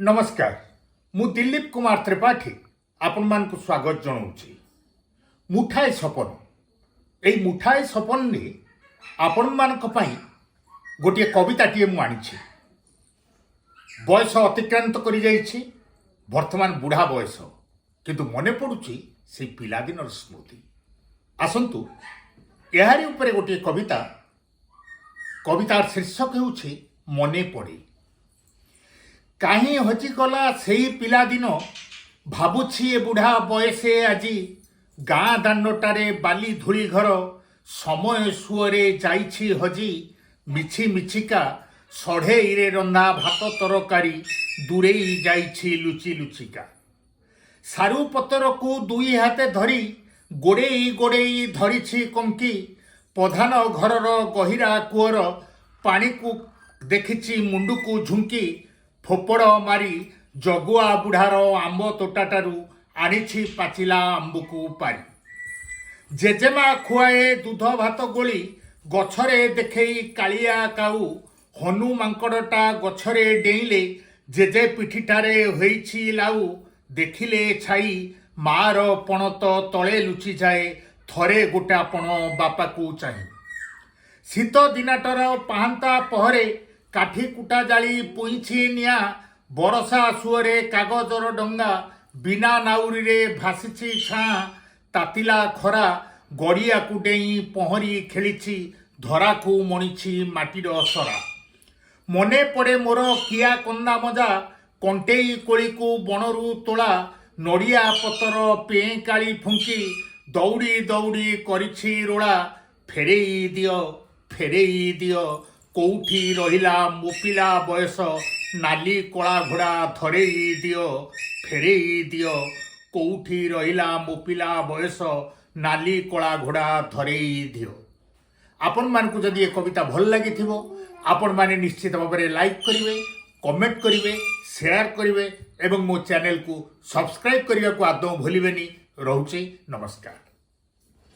नमस्कार मु दिलीप कुमार त्रिपाठी आपण मानक स्वागत जनाऊँगी। मुठाए सपन यही मुठाए सपन ने आपण मानक पई गोटे कविताटीए मु आनिछि। बयस अतिक्रांत करि जाइछि, वर्तमान बुढ़ा बयस किंतु मने पड़ुछि से पिलादिनर स्मृति। आसंतु एहारी उपरे गोटे कवितार शीर्षक हेउछि मने पड़े। कहीं हजिगला से पिलादिन भावुछि ए बुढ़ा बयसे आजी गाँ दांडटारे बाली धूली घर समय सुअरे जाइछि हजी मिछि मिछिका सढ़ेईरे रंधा भात तरकारी दूरेई जाइछि लुचि लुचिका। सारू पतर को दुई हाथे धरी गोड़ेई गोड़ेई धरिछि कंकी प्रधान घरर गहिरा कूअर पानी को देखिछि मुंडू झुंकी फोपड़ मारी जगुआ बुढ़ार आंब तोटाटारू आनिछि पाचिला आंबकू पारी। जेजेमा खुआए दूध भात गोली गछरे देखेई कालिया काऊ हनु मांकड़टा गछरे डेइले जेजे पिठिटारे होइछि लाऊ देखिले छाई मार पणत तले लुचि जाए थरे गोटा पण बापाकू चाहे। शीत दिनाटर पाहांता पहरे काठी कुटा जाली पुइछि निया बरसा सुअरे कागजर डंगा बिना नाउरी रे भासिछि छाँ तातिला खरा गड़िया को डेई पहरी खेलिछि धरा को मणिछि माटीर सरा। मने पड़े मोर किया कंदा मजा कंटेई कोली को बनरू तोला नड़िया पतर पें काली फुंकी दौड़ी दौड़ी करिछि रोला फेरेई दियो कौठी रहिला मोपिला बयस नाली कला घोड़ा धरेई दियो फेरेई दियो कौठी रहिला मोपिला बयस नाली कला घोड़ा धरेई दियो। आपण मानकु जदि ए कविता भल लागि थिबो आपण माने निश्चित भाव में लाइक करिवे, कमेंट करिवे, शेयर करिवे एवं मो चैनल को सब्सक्राइब करने को आदौ भूलिबेनी। रहुछि नमस्कार।